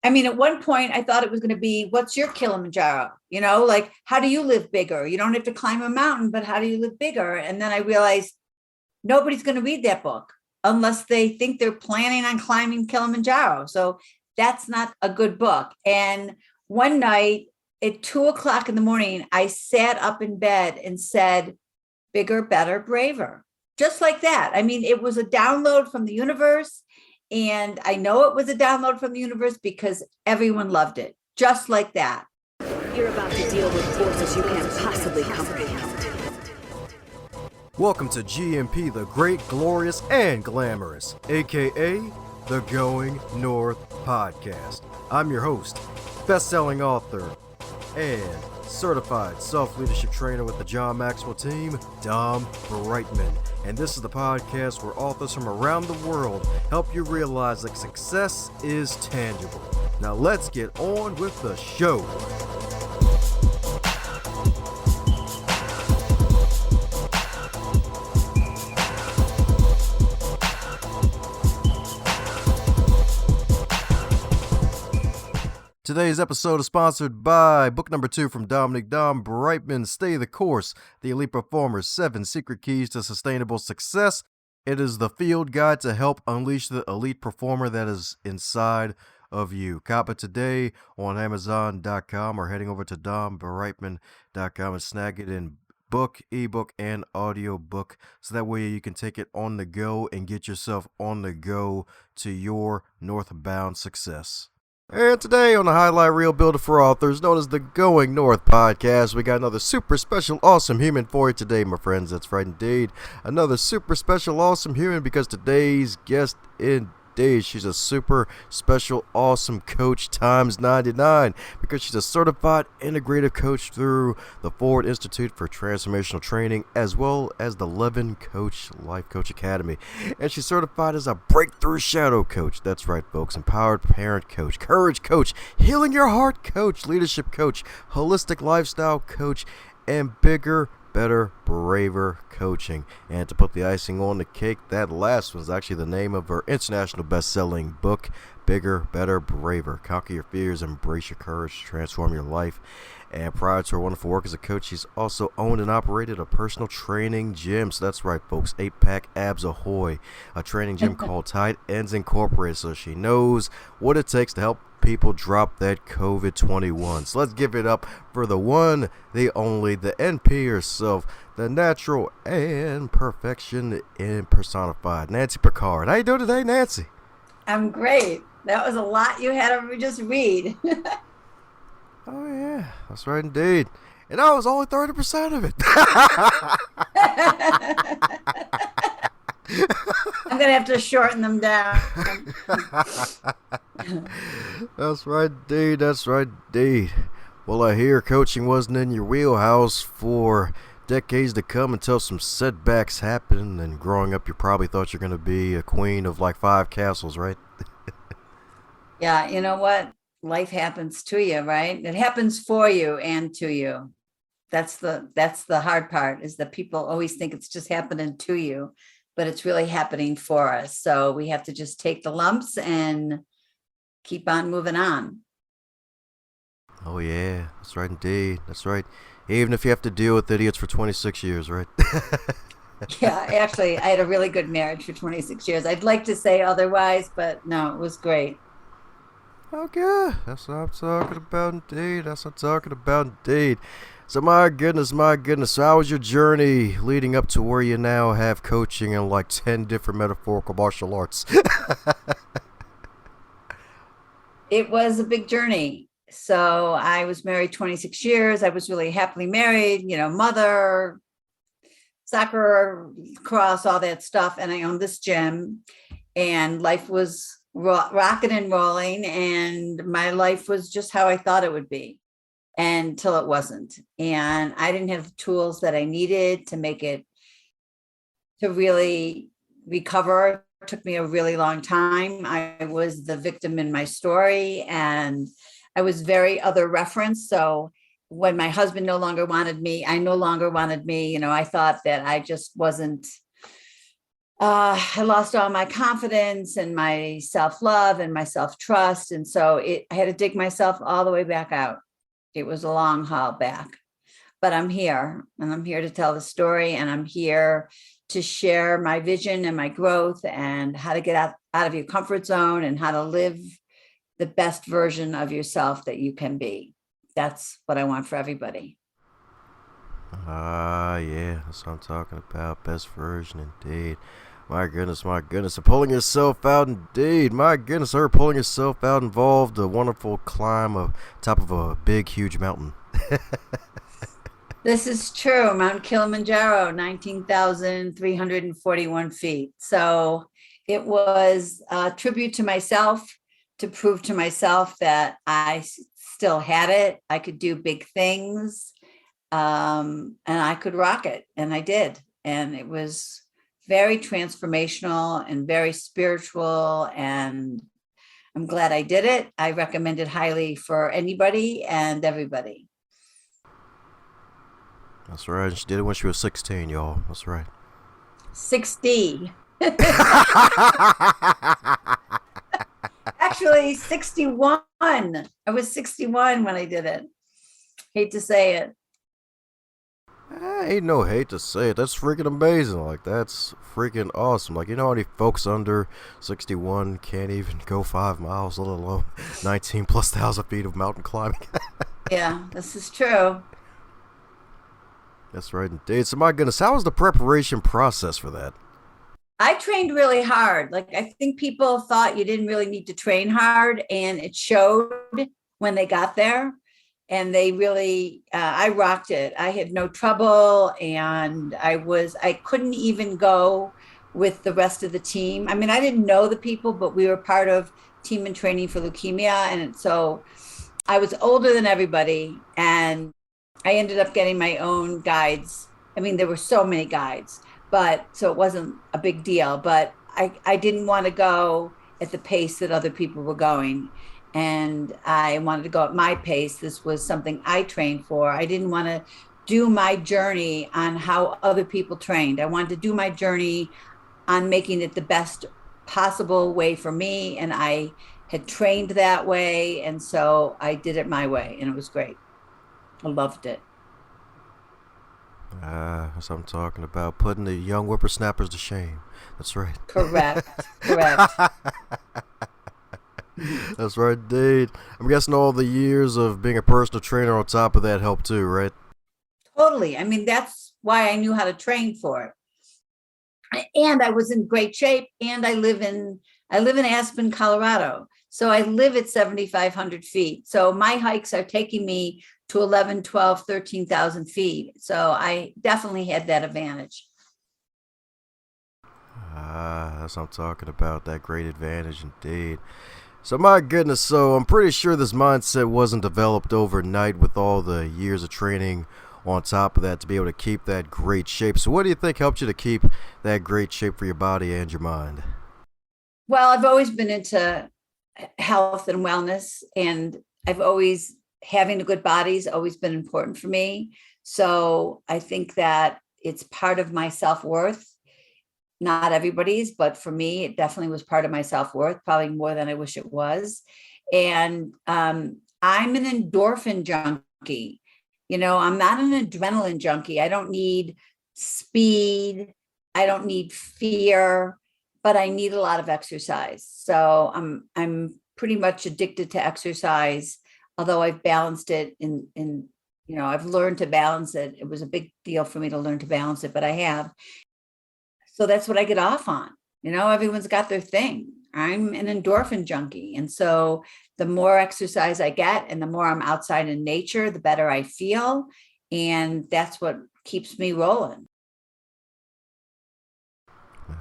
I mean, at one point I thought it was going to be, what's your Kilimanjaro? Like, how do you live bigger? You don't have to climb a mountain, but how do you live bigger? And then I realized nobody's going to read that book unless they think they're planning on climbing Kilimanjaro. So that's not a good book. And one night at 2:00 in the morning, I sat up in bed and said, bigger, better, braver. Just like that. I mean, it was a download from the universe. And I know it was a download from the universe because everyone loved it. Just like that. You're about to deal with forces you can't possibly comprehend. Welcome to GMP, the Great, Glorious, and Glamorous, aka the Going North Podcast. I'm your host, best-selling author, and certified self-leadership trainer with the John Maxwell team, Dom Brightman. And this is the podcast where authors from around the world help you realize that success is tangible. Now let's get on with the show. Today's episode is sponsored by book number 2 from Dominic Dom Brightman, Stay the Course, The Elite Performer's 7 Secret Keys to Sustainable Success. It is the field guide to help unleash the elite performer that is inside of you. Cop it today on Amazon.com or heading over to dombrightman.com and snag it in book, ebook, and audiobook, so that way you can take it on the go and get yourself on the go to your northbound success. And today on the Highlight Reel Builder for Authors, known as the Going North Podcast, we got another super special awesome human for you today, my friends. That's right indeed. Another super special awesome human, because today's guest she's a super special awesome coach times 99, because she's a certified integrative coach through the Ford Institute for Transformational Training, as well as the Levin Coach Life Coach Academy. And she's certified as a breakthrough shadow coach. That's right, folks. Empowered parent coach, courage coach, healing your heart coach, leadership coach, holistic lifestyle coach, and bigger, better, braver coaching. And to put the icing on the cake, that last one's actually the name of her international best-selling book, Bigger, Better, Braver. Conquer your fears, embrace your courage, transform your life. And prior to her wonderful work as a coach, she's also owned and operated a personal training gym. So that's right, folks, 8-pack abs ahoy, a training gym called Tide Ends Incorporated. So she knows what it takes to help people drop that COVID-21. So let's give it up for the one, the only, the NP herself, the natural and perfection in personified, Nancy Pickard. How you doing today, Nancy? I'm great. That was a lot you had to just read. Oh yeah, that's right indeed. And I was only 30% of it. I'm going to have to shorten them down. That's right indeed, that's right indeed. Well, I hear coaching wasn't in your wheelhouse for decades to come until some setbacks happened, and growing up you probably thought you're going to be a queen of like 5 castles, right? Yeah, you know what? Life happens to you, right? It happens for you and to you. That's the hard part, is that people always think it's just happening to you, but it's really happening for us. So we have to just take the lumps and keep on moving on. Oh yeah, that's right indeed. That's right. Even if you have to deal with idiots for 26 years, right? Yeah, actually, I had a really good marriage for 26 years. I'd like to say otherwise, but no, it was great. Okay, that's what I'm talking about indeed. That's what I'm talking about indeed. So my goodness, so how was your journey leading up to where you now have coaching in like 10 different metaphorical martial arts? It was a big journey. So I was married 26 years. I was really happily married, mother, soccer, cross, all that stuff. And I owned this gym, and life was rocking and rolling. And my life was just how I thought it would be, until it wasn't. And I didn't have the tools that I needed to make it, to really recover. It took me a really long time. I was the victim in my story, and I was very other reference. So when my husband no longer wanted me, I no longer wanted me. I thought that I just wasn't I lost all my confidence and my self-love and my self-trust. And so I had to dig myself all the way back out. It was a long haul back, but I'm here and I'm here to tell the story, and I'm here to share my vision and my growth and how to get out of your comfort zone and how to live the best version of yourself that you can be. That's what I want for everybody. Yeah, that's what I'm talking about. Best version indeed. My goodness, my goodness. And pulling yourself out indeed. My goodness, her pulling yourself out involved a wonderful climb up top of a big, huge mountain. This is true. Mount Kilimanjaro, 19,341 feet. So it was a tribute to myself, to prove to myself that I still had it. I could do big things, and I could rock it. And I did. And it was very transformational and very spiritual. And I'm glad I did it. I recommend it highly for anybody and everybody. That's right. She did it when she was 16, y'all. That's right. 60. Actually, 61. I was 61 when I did it. Hate to say it. Ain't no hate to say it. That's freaking amazing. Like, that's freaking awesome. Like, you know how many folks under 61 can't even go 5 miles, let alone 19 plus thousand feet of mountain climbing? Yeah, this is true. That's right indeed. So, my goodness, how was the preparation process for that? I trained really hard. Like, I think people thought you didn't really need to train hard, and it showed when they got there. And they really, I rocked it. I had no trouble, and I couldn't even go with the rest of the team. I mean, I didn't know the people, but we were part of Team in Training for Leukemia. And so I was older than everybody, and I ended up getting my own guides. I mean, there were so many guides, but so it wasn't a big deal, but I didn't want to go at the pace that other people were going. And I wanted to go at my pace. This was something I trained for. I didn't want to do my journey on how other people trained. I wanted to do my journey on making it the best possible way for me. And I had trained that way. And so I did it my way, and it was great. I loved it. That's what I'm talking about. Putting the young whippersnappers to shame. That's right. Correct. Correct. That's right, indeed. I'm guessing all the years of being a personal trainer on top of that helped too, right? Totally. I mean, that's why I knew how to train for it. And I was in great shape. And I live in Aspen, Colorado. So I live at 7,500 feet. So my hikes are taking me to 11, 12, 13,000 feet. So I definitely had that advantage. That's what I'm talking about. That great advantage indeed. So my goodness, so I'm pretty sure this mindset wasn't developed overnight with all the years of training on top of that to be able to keep that great shape. So what do you think helped you to keep that great shape for your body and your mind? Well, I've always been into health and wellness, and having a good body's always been important for me. So I think that it's part of my self-worth. Not everybody's, but for me, it definitely was part of my self-worth, probably more than I wish it was. And I'm an endorphin junkie. I'm not an adrenaline junkie. I don't need speed. I don't need fear, but I need a lot of exercise. So I'm pretty much addicted to exercise, although I've balanced it I've learned to balance it. It was a big deal for me to learn to balance it, but I have. So that's what I get off on. Everyone's got their thing. I'm an endorphin junkie. And so the more exercise I get and the more I'm outside in nature, the better I feel. And that's what keeps me rolling.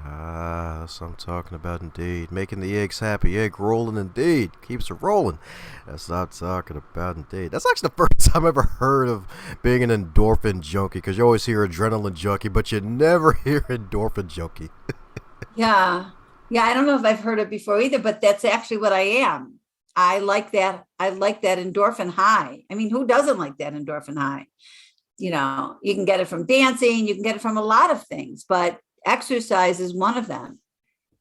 That's what I'm talking about indeed. Making the eggs happy, egg rolling indeed. Keeps it rolling. That's what I'm talking about indeed. That's actually the first time I've ever heard of being an endorphin junkie, because you always hear adrenaline junkie, but you never hear endorphin junkie. Yeah. Yeah. I don't know if I've heard it before either, but that's actually what I am. I like that. I like that endorphin high. I mean, who doesn't like that endorphin high? You can get it from dancing, you can get it from a lot of things, but exercise is one of them.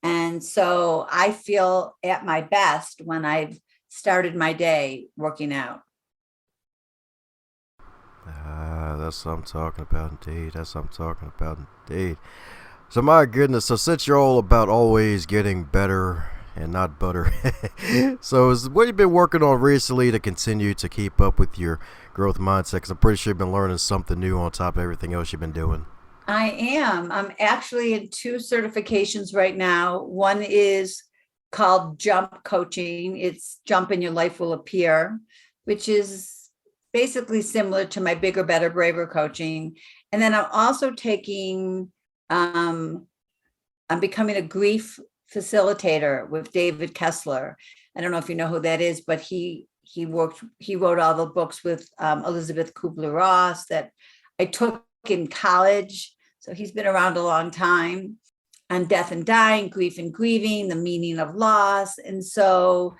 And so I feel at my best when I've started my day working out. That's what I'm talking about indeed. That's what I'm talking about indeed. So my goodness, so since you're all about always getting better and not butter, so what have you been working on recently to continue to keep up with your growth mindset? Because I'm pretty sure you've been learning something new on top of everything else you've been doing. I am. I'm actually in two certifications right now. One is called Jump Coaching. It's Jump and Your Life Will Appear, which is basically similar to my Bigger, Better, Braver coaching. And then I'm also taking, I'm becoming a grief facilitator with David Kessler. I don't know if you know who that is, but he wrote all the books with Elizabeth Kubler-Ross that I took in college. So he's been around a long time on death and dying, grief and grieving, the meaning of loss. And so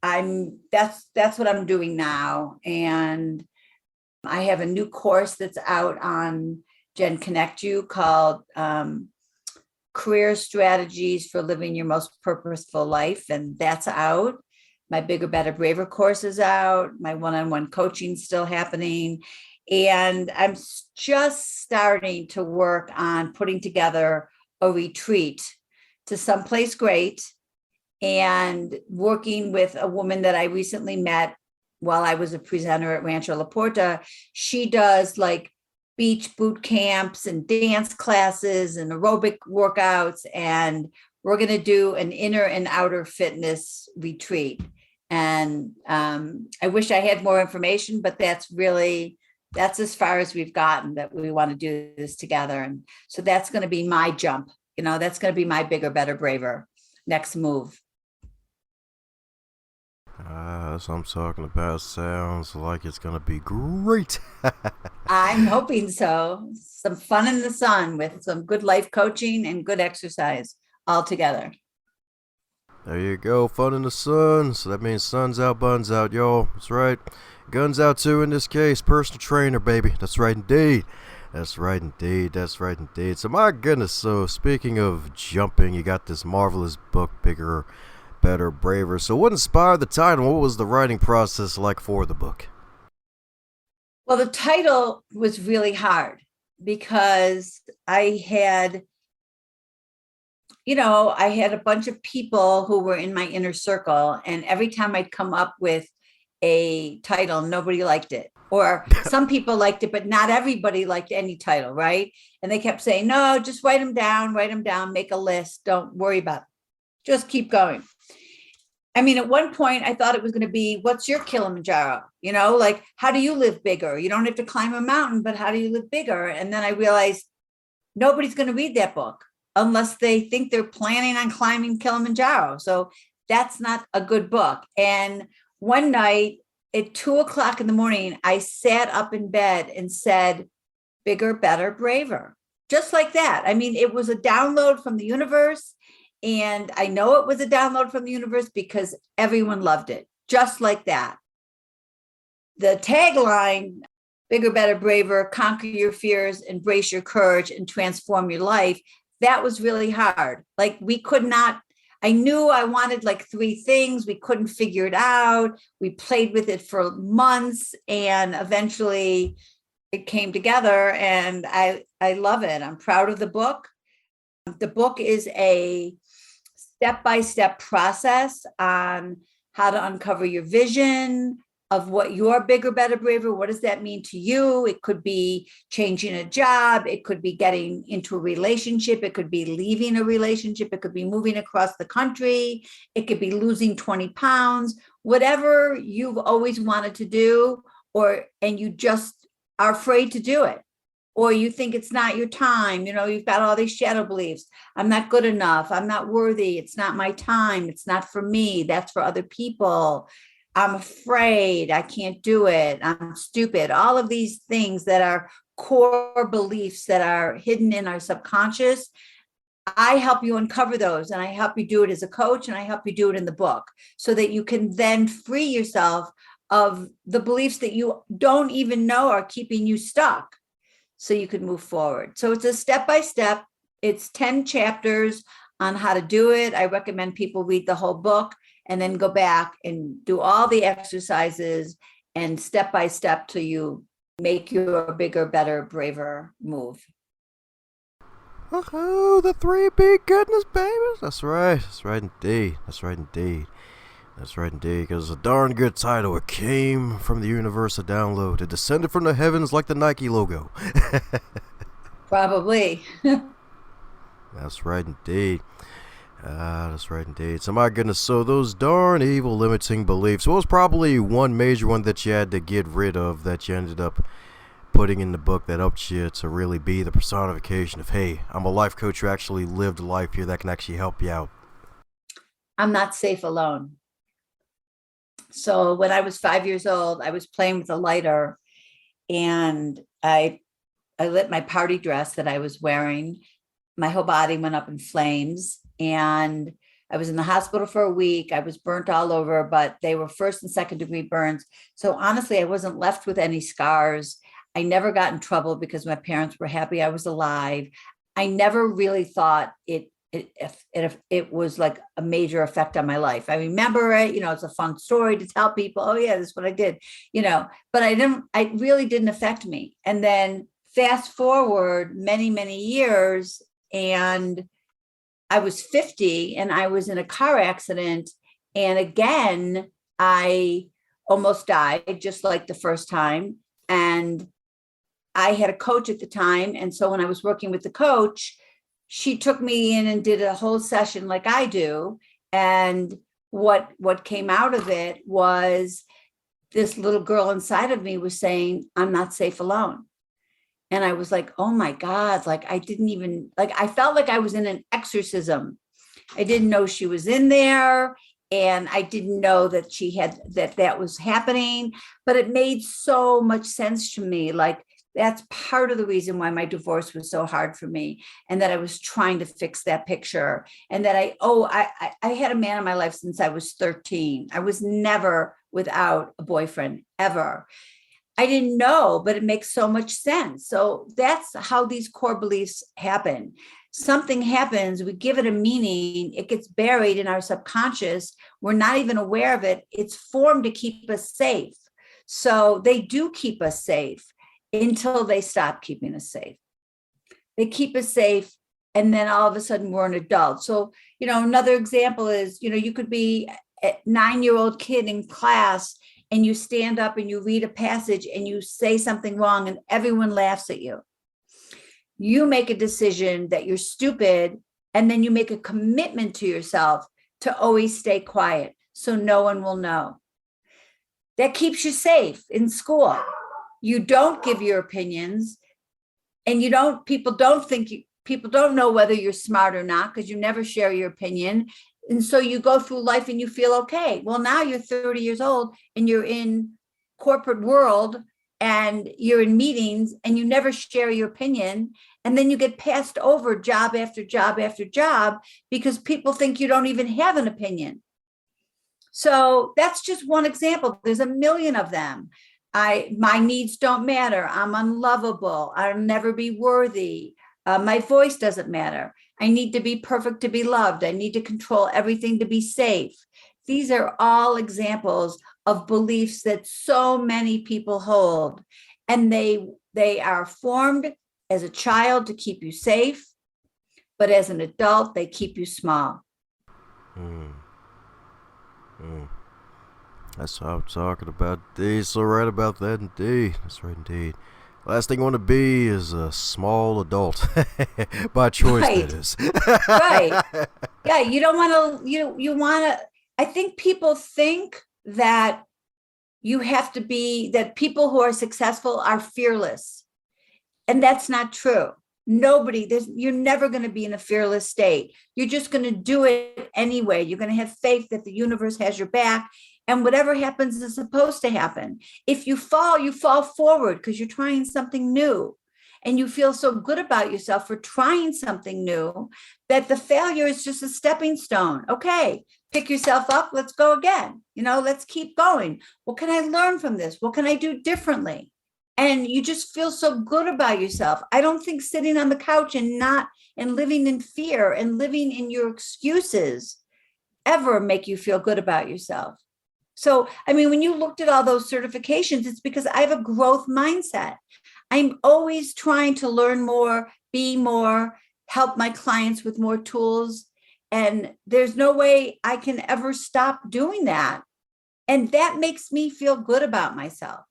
that's what I'm doing now. And I have a new course that's out on Gen Connect You called Career Strategies for Living Your Most Purposeful Life. And that's out. My Bigger, Better, Braver course is out. My one-on-one coaching is still happening. And I'm just starting to work on putting together a retreat to someplace great, and working with a woman that I recently met while I was a presenter at Rancho La Porta. She does like beach boot camps and dance classes and aerobic workouts. And we're going to do an inner and outer fitness retreat. And I wish I had more information, but that's as far as we've gotten, that we want to do this together. And so that's going to be my jump. That's going to be my Bigger, Better, Braver next move. That's what I'm talking about. Sounds like it's going to be great. I'm hoping so. Some fun in the sun with some good life coaching and good exercise all together. There you go. Fun in the sun. So that means sun's out, buns out, y'all. That's right. Guns out too in this case. Personal trainer, baby. That's right indeed. That's right indeed. That's right indeed. So my goodness. So speaking of jumping, you got this marvelous book, Bigger, Better, Braver. So what inspired the title? What was the writing process like for the book? Well, the title was really hard because I had a bunch of people who were in my inner circle, and every time I'd come up with a title, nobody liked it. Or some people liked it, but not everybody liked any title, right? And they kept saying, no, just write them down, make a list. Don't worry about it. Just keep going. I mean, at one point I thought it was going to be, what's your Kilimanjaro? Like, how do you live bigger? You don't have to climb a mountain, but how do you live bigger? And then I realized nobody's going to read that book unless they think they're planning on climbing Kilimanjaro. So that's not a good book. And one night at 2:00 in the morning, I sat up in bed and said, Bigger, Better, Braver. Just like that. I mean, it was a download from the universe. And I know it was a download from the universe because everyone loved it. Just like that. The tagline, Bigger, Better, Braver, conquer your fears, embrace your courage, and transform your life. That was really hard. Like I knew I wanted like 3 things. We couldn't figure it out. We played with it for months, and eventually it came together, and I love it. I'm proud of the book. The book is a step-by-step process on how to uncover your vision of what your Bigger, Better, Braver, what does that mean to you? It could be changing a job. It could be getting into a relationship. It could be leaving a relationship. It could be moving across the country. It could be losing 20 pounds, whatever you've always wanted to do, and you just are afraid to do it. Or you think it's not your time, you've got all these shadow beliefs. I'm not good enough. I'm not worthy. It's not my time. It's not for me. That's for other people. I'm afraid. I can't do it. I'm stupid. All of these things that are core beliefs that are hidden in our subconscious. I help you uncover those, and I help you do it as a coach, and I help you do it in the book so that you can then free yourself of the beliefs that you don't even know are keeping you stuck, so you can move forward. So it's a step-by-step It's 10 chapters on how to do it. I recommend people read the whole book and then go back and do all the exercises and step by step till you make your bigger, better, braver move. Oh, the 3B goodness, babies. That's right. That's right indeed. That's right indeed. That's right indeed. Because it's a darn good title. It came from the universe to download. It descended from the heavens like the Nike logo. Probably. That's right indeed. That's right indeed. So my goodness, so those darn evil limiting beliefs. What was probably one major one that you had to get rid of that you ended up putting in the book that helped you to really be the personification of, hey, I'm a life coach who actually lived life here that can actually help you out? I'm not safe alone. So when I was 5 years old, I was playing with a lighter and I lit my party dress that I was wearing. My whole body went up in flames and I was in the hospital for a week. I was burnt all over, but they were first and second degree burns. So honestly, I wasn't left with any scars. I never got in trouble because my parents were happy I was alive. I never really thought it was like a major effect on my life. I remember it, it's a fun story to tell people, oh yeah, this is what I did, but it really didn't affect me. And then fast forward many, many years, and I was 50 and I was in a car accident. And again, I almost died just like the first time. And I had a coach at the time. And so when I was working with the coach, she took me in and did a whole session like I do. And what came out of it was this little girl inside of me was saying, I'm not safe alone. And I was like, oh my God, like I didn't even, like I felt like I was in an exorcism. I didn't know she was in there. And I didn't know that she had, that was happening, but it made so much sense to me. Like that's part of the reason why my divorce was so hard for me. And that I was trying to fix that picture. And that I had a man in my life since I was 13. I was never without a boyfriend ever. I didn't know, but it makes so much sense. So that's how these core beliefs happen. Something happens, we give it a meaning, it gets buried in our subconscious. We're not even aware of it. It's formed to keep us safe. So they do keep us safe until they stop keeping us safe. They keep us safe. And then all of a sudden we're an adult. So, another example is, you could be a 9-year-old kid in class and you stand up and you read a passage and you say something wrong and everyone laughs at you. You make a decision that you're stupid, and then you make a commitment to yourself to always stay quiet so no one will know. That keeps you safe in school. You don't give your opinions, and people don't know whether you're smart or not because you never share your opinion. And so you go through life and you feel okay. Well, now you're 30 years old and you're in corporate world and you're in meetings and you never share your opinion. And then you get passed over job after job after job because people think you don't even have an opinion. So that's just one example. There's a million of them. My needs don't matter. I'm unlovable. I'll never be worthy. My voice doesn't matter. I need to be perfect to be loved. I need to control everything to be safe. These are all examples of beliefs that so many people hold. And they are formed as a child to keep you safe, but as an adult, they keep you small. That's what I'm talking about, indeed. So right about that, indeed. That's right, indeed. Last thing you want to be is a small adult. By choice, Right. that is. Right. Yeah, you don't want to, you want to, I think people think that that people who are successful are fearless. And that's not true. You're never going to be in a fearless state. You're just going to do it anyway. You're going to have faith that the universe has your back and whatever happens is supposed to happen. If you fall forward because you're trying something new and you feel so good about yourself for trying something new that the failure is just a stepping stone. Okay, pick yourself up. Let's go again. Let's keep going. What can I learn from this? What can I do differently? and you just feel so good about yourself. I don't think sitting on the couch and living in fear and living in your excuses ever make you feel good about yourself. So, I mean, when you looked at all those certifications, it's because I have a growth mindset. I'm always trying to learn more, be more, help my clients with more tools. And there's no way I can ever stop doing that. And that makes me feel good about myself.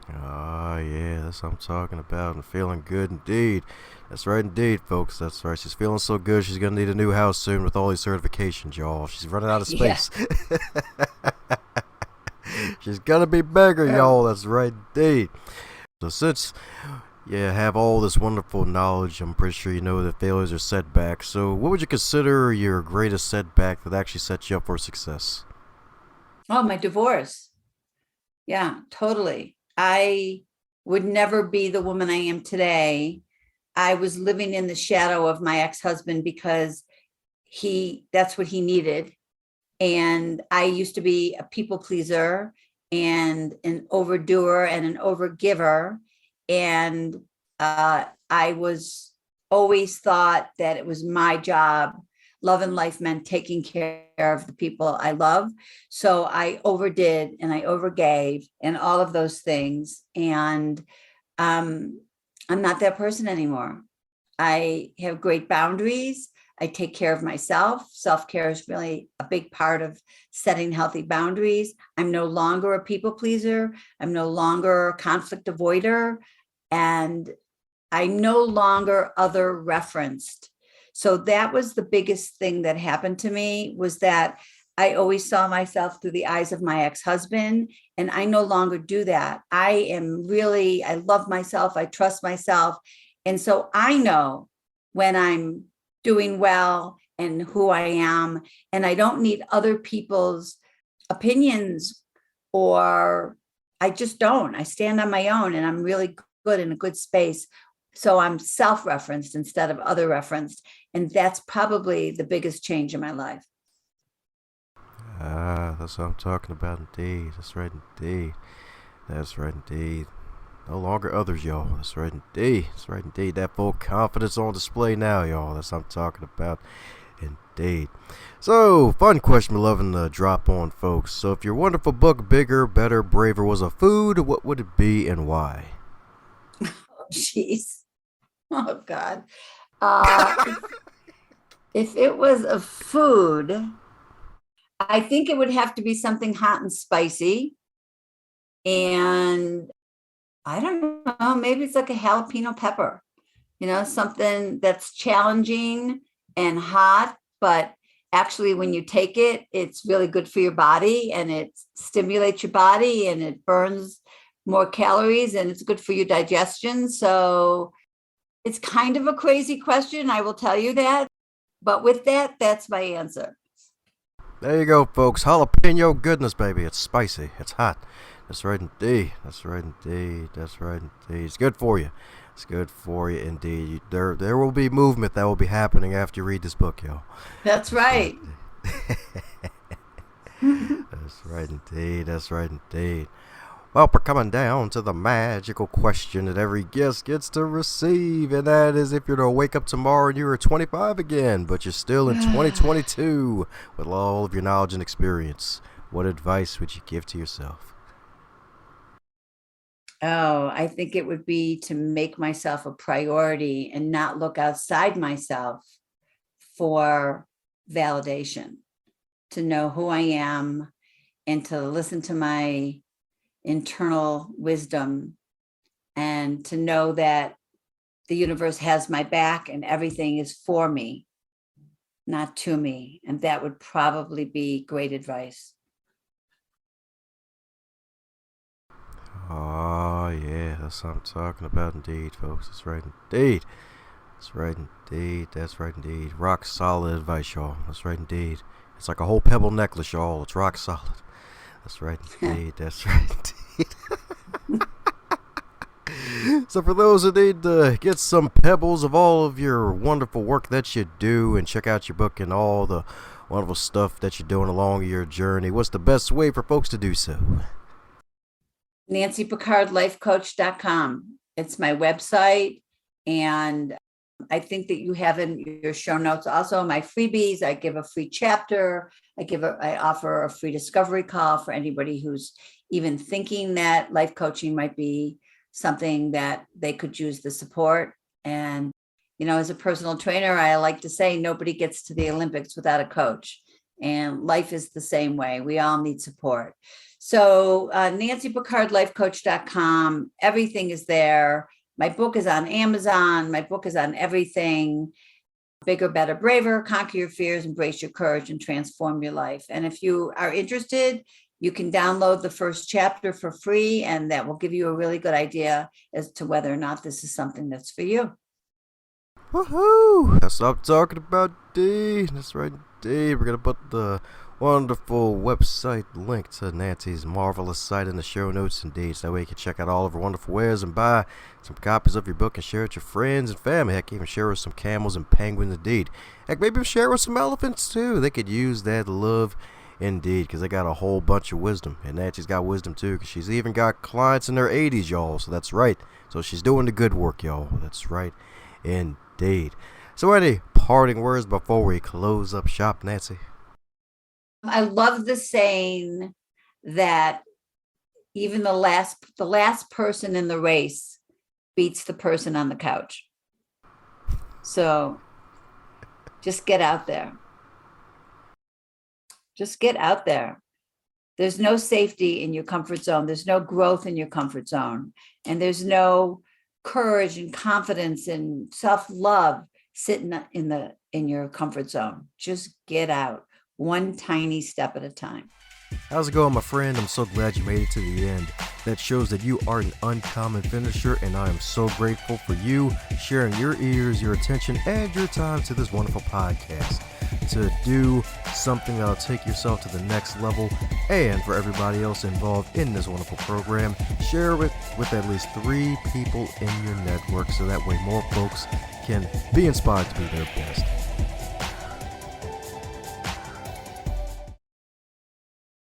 Ah, yeah, that's what I'm talking about. And feeling good indeed. That's right indeed, folks. That's right. She's feeling so good, she's going to need a new house soon with all these certifications, y'all. She's running out of Yeah. space. She's going to be bigger, y'all. That's right indeed. So since you have all this wonderful knowledge, I'm pretty sure you know that failures are setbacks. So what would you consider your greatest setback that actually set you up for success? Oh, my divorce. Yeah, totally. I would never be the woman I am today. I was living in the shadow of my ex-husband because that's what he needed. And I used to be a people pleaser and an overdoer and an overgiver. And I was always thought that it was my job. Love and life meant taking care of the people I love. So I overdid and I overgave and all of those things. And I'm not that person anymore. I have great boundaries. I take care of myself. Self-care is really a big part of setting healthy boundaries. I'm no longer a people pleaser. I'm no longer a conflict avoider. And I'm no longer other referenced. So that was the biggest thing that happened to me, was that I always saw myself through the eyes of my ex-husband, and I no longer do that. I love myself. I trust myself. And so I know when I'm doing well and who I am, and I don't need other people's opinions, or I just don't. I stand on my own and I'm really good in a good space. So I'm self-referenced instead of other referenced. And that's probably the biggest change in my life. Ah, that's what I'm talking about indeed. That's right indeed. That's right indeed. No longer others, y'all. That's right indeed. That's right indeed. That full confidence on display now, y'all. That's what I'm talking about indeed. So, fun question we're loving to drop on, folks. So, if your wonderful book, Bigger, Better, Braver, was a food, what would it be and why? Oh, jeez. Oh, God. Uh, if it was a food, I think it would have to be something hot and spicy. And I don't know, maybe it's like a jalapeno pepper, something that's challenging and hot, but actually when you take it, it's really good for your body and it stimulates your body and it burns more calories and it's good for your digestion. So it's kind of a crazy question, I will tell you that. But with that, that's my answer. There you go, folks. Jalapeno goodness, baby. It's spicy. It's hot. That's right indeed. That's right indeed. That's right indeed. It's good for you. It's good for you indeed. There will be movement that will be happening after you read this book, y'all. That's right. That's right indeed. That's right indeed. Well, we're coming down to the magical question that every guest gets to receive, and that is if you're to wake up tomorrow and you're 25 again, but you're still in 2022 with all of your knowledge and experience, what advice would you give to yourself? Oh, I think it would be to make myself a priority and not look outside myself for validation, to know who I am and to listen to my internal wisdom and to know that the universe has my back and everything is for me, not to me. And that would probably be great advice. Oh, yeah, that's what I'm talking about indeed, folks. That's right indeed. That's right indeed. That's right indeed. Rock solid advice, y'all. That's right indeed. It's like a whole pebble necklace, y'all. It's rock solid. That's right indeed. That's right indeed. So for those who need to get some pebbles of all of your wonderful work that you do and check out your book and all the wonderful stuff that you're doing along your journey, what's the best way for folks to do so? NancyPickardLifeCoach.com. It's my website. And I think that you have in your show notes also my freebies. I give a free chapter. I offer a free discovery call for anybody who's even thinking that life coaching might be something that they could use the support. And, as a personal trainer, I like to say nobody gets to the Olympics without a coach. And life is the same way. We all need support. So NancyPickardLifeCoach.com, everything is there. My book is on Amazon. My book is on everything. Bigger, Better, Braver, Conquer Your Fears, Embrace Your Courage, and Transform Your Life. And if you are interested, you can download the first chapter for free, and that will give you a really good idea as to whether or not this is something that's for you. Woohoo! That's what I'm talking about, D. That's right, D. We're going to put the wonderful website link to Nancy's marvelous site in the show notes, indeed. So that way you can check out all of her wonderful wares and buy some copies of your book and share it with your friends and family. Heck, even share with some camels and penguins, indeed. Heck, maybe share with some elephants, too. They could use that love, indeed, because they got a whole bunch of wisdom. And Nancy's got wisdom, too, because she's even got clients in their 80s, y'all. So that's right. So she's doing the good work, y'all. That's right, indeed. So any parting words before we close up shop, Nancy? I love the saying that even the last person in the race beats the person on the couch. So just get out there. Just get out there. There's no safety in your comfort zone. There's no growth in your comfort zone. And there's no courage and confidence and self-love sitting in your comfort zone. Just get out. One tiny step at a time. How's it going, my friend? I'm so glad you made it to the end. That shows that you are an uncommon finisher, and I am so grateful for you sharing your ears, your attention, and your time to this wonderful podcast. To do something that'll take yourself to the next level, and for everybody else involved in this wonderful program, share it with at least 3 people in your network so that way more folks can be inspired to be their best.